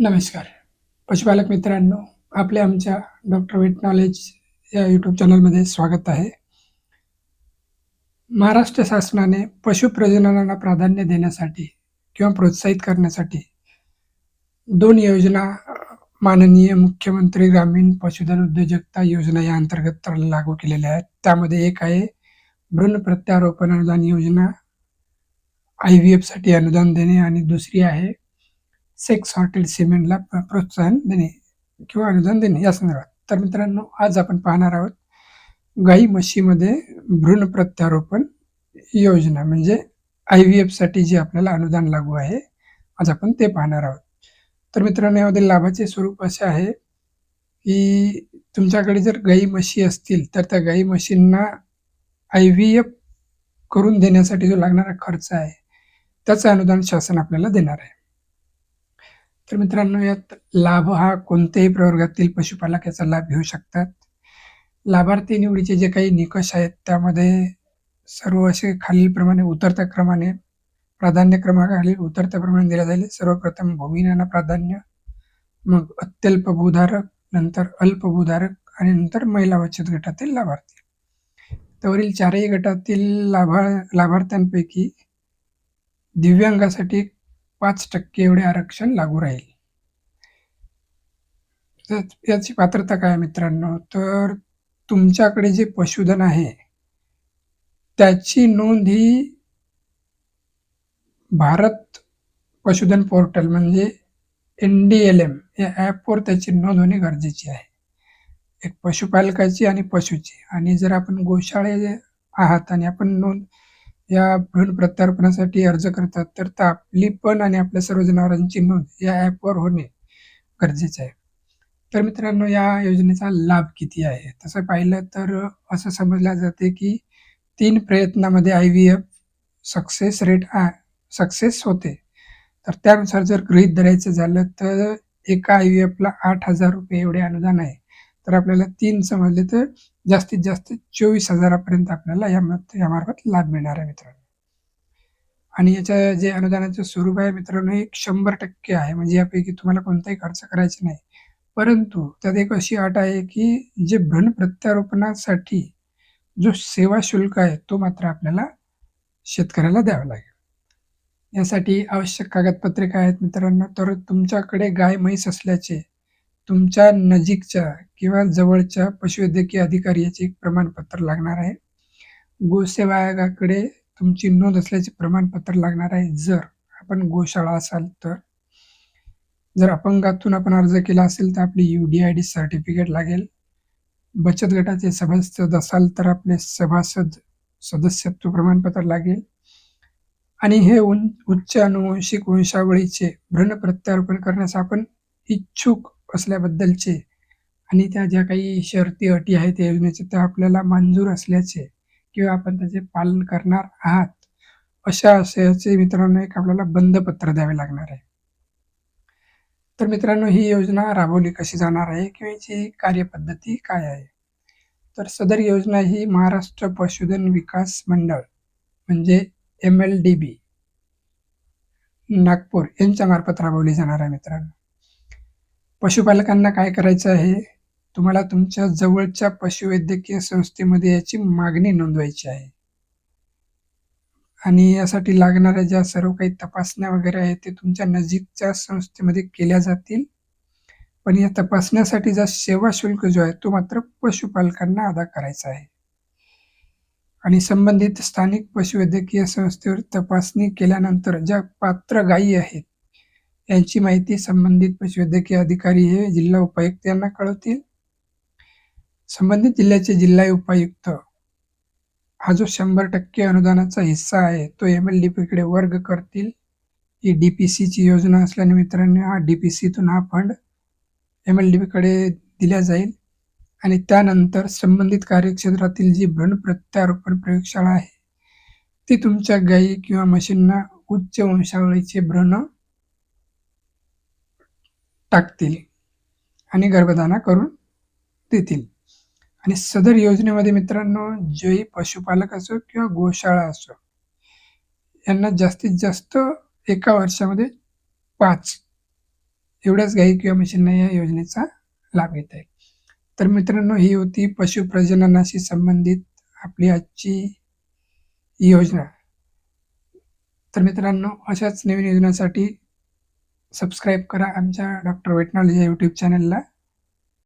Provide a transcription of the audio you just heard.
नमस्कार. पशुपालक मित्रांनो, आमच्या डॉक्टर वेट नॉलेज या यूट्यूब चॅनलमध्ये स्वागत आहे. महाराष्ट्र शासनाने पशुप्रजननाला प्राधान्य देण्यासाठी किंवा प्रोत्साहित करण्यासाठी 2 योजना माननीय मुख्यमंत्री ग्रामीण पशुधन उद्योजकता योजना या अंतर्गत लागू केलेल्या आहेत. त्यामध्ये एक आहे भ्रूण प्रत्यारोपण अनुदान योजना, IVFसाठी अनुदान देणे आणि दुसरी आहे सेक्स सॉर्टेड सिमेंटला प्रोत्साहन देणे किंवा अनुदान देणे या संदर्भात. तर मित्रांनो, आज आपण पाहणार आहोत गाई म्हशीमध्ये भ्रूण प्रत्यारोपण योजना म्हणजे IVFसाठी जे आपल्याला अनुदान लागू आहे, आज आपण ते पाहणार आहोत. तर मित्रांनो, यामध्ये लाभाचे स्वरूप असे आहे की तुमच्याकडे जर गाई म्हशी असतील तर त्या गाई म्हशींना IVF करून देण्यासाठी जो लागणारा खर्च आहे त्याचं अनुदान शासन आपल्याला देणार आहे. तर मित्रांनो, यात लाभ हा कोणत्याही प्रवर्गातील पशुपालक याचा लाभ घेऊ शकतात. लाभार्थी निवडीचे जे काही निकष आहेत त्यामध्ये सर्व असे खालीलप्रमाणे उतरत्या क्रमाने प्राधान्य क्रमांकाखाली उतरत्या प्रमाणे दिला जाईल. सर्वप्रथम भूमिहीनांना प्राधान्य, मग अत्यल्प भूधारक, नंतर अल्प भूधारक आणि नंतर महिला बचत गटातील लाभार्थी. तर वरील चारही गटातील लाभार्थ्यांपैकी दिव्यांगासाठी 5% एवढे आरक्षण लागू राहील. तर याची पात्रता काय मित्रांनो, तर तुमच्याकडे जे पशुधन आहे त्याची नोंद ही भारत पशुधन पोर्टल म्हणजे NDLM या ॲपवर त्याची नोंद होणे गरजेची आहे. एक पशुपालकाची आणि पशुची. आणि जर आपण गोशाळे आहात आणि आपण नोंद या भ्रूण प्रत्यारोपणासाठी अर्ज करतात तर आपली पण आणि आपल्या सर्व जनावरांची नोंद या ॲपवर होणे गरजेचे आहे. तर मित्रांनो, या योजनेचा लाभ किती आहे? तसं पाहिलं तर असं समजलं जाते की 3 प्रयत्नामध्ये IVF सक्सेस होते. तर त्यानुसार जर गृहीत धरायचं झालं तर एका IVFला ₹8,000 एवढे अनुदान आहे. तर आपल्याला 3 समजले तर जास्तीत जास्त 24,000 पर्यंत आपल्याला यामार्फत लाभ मिळणार आहे मित्रांनो. आणि याचं जे अनुदानाचं स्वरूप आहे मित्रांनो, हे 100% आहे. म्हणजे यापैकी तुम्हाला कोणताही खर्च करायचा नाही. परंतु त्यात एक अशी अट आहे की जे भ्रूण प्रत्यारोपणासाठी जो सेवा शुल्क आहे तो मात्र आपल्याला शेतकऱ्याला द्यावा लागेल. यासाठी आवश्यक कागदपत्रे काय आहेत मित्रांनो, तर तुमच्याकडे गाय म्हैस असल्याचे तुमच्या नजीकच्या किंवा जवळच्या पशुवैद्यकीय अधिकारी याचे एक प्रमाणपत्र लागणार आहे. गोसेवा आयोगाकडे तुमची नोंद असल्याचे प्रमाणपत्र लागणार आहे जर आपण गोशाळा असाल तर. जर अपंगातून आपण अर्ज केला असेल तर आपली UDID सर्टिफिकेट लागेल. बचत गटाचे सभासद असाल तर आपले सभासद सदस्यत्व प्रमाणपत्र लागेल. आणि हे उच्च अनुवांशिक वंशावळीचे भ्रूण प्रत्यारोपण करण्यास आपण इच्छुक असल्याबद्दलचे आणि त्या ज्या काही शर्ती अटी आहेत या योजनेच्या त्या आपल्याला मंजूर असल्याचे किंवा आपण त्याचे पालन करणार आहात अशा आशयाचे मित्रांनो एक आपल्याला बंधपत्र द्यावे लागणार आहे. तर मित्रांनो, ही योजना राबवली कशी जाणार आहे किंवा याची कार्यपद्धती काय आहे? तर सदर योजना ही महाराष्ट्र पशुधन विकास मंडळ म्हणजे MLDB नागपूर यांच्यामार्फत राबवली जाणार आहे मित्रांनो. पशुपालकांना काय करायचं आहे, तुम्हाला तुमच्या जवळच्या पशुवैद्यकीय संस्थेमध्ये याची मागणी नोंदवायची आहे. आणि यासाठी लागणाऱ्या ज्या सर्व काही तपासण्या वगैरे आहेत ते तुमच्या नजीकच्या संस्थेमध्ये केल्या जातील. पण या तपासण्यासाठी सेवा शुल्क जो आहे तो मात्र पशुपालकांना अदा करायचा आहे. आणि संबंधित स्थानिक पशुवैद्यकीय संस्थेवर तपासणी केल्यानंतर ज्या पात्र गायी आहेत यांची माहिती संबंधित पशुवैद्यकीय अधिकारी हे जिल्हा उपायुक्त यांना कळवतील. संबंधित जिल्ह्याचे जिल्हा उपायुक्त हा जो 100% अनुदानाचा हिस्सा आहे तो MLDBकडे वर्ग करतील. ही DPCची योजना असल्याने मित्रांनो, हा DPCतून हा फंड MLDBकडे दिला जाईल. आणि त्यानंतर संबंधित कार्यक्षेत्रातील जी भ्रूण प्रत्यारोपण प्रयोगशाळा आहे ती तुमच्या गायी किंवा म्हशींना उच्च वंशावळीचे भ्रूण टाकतील आणि गर्भधारणा करून देतील. आणि सदर योजनेमध्ये मित्रांनो, जे पशुपालक असो किंवा गोशाळा असो यांना जास्तीत जास्त एका वर्षामध्ये 5 एवढ्याच गाई किंवा म्हशींना या योजनेचा लाभ घेता येईल. तर मित्रांनो, ही होती पशुप्रजननाशी संबंधित आपली आजची योजना. तर मित्रांनो, अशाच नवीन योजनांसाठी सबस्क्राईब करा आमच्या डॉक्टर वेटनॉलॉजी या यूट्यूब चॅनलला.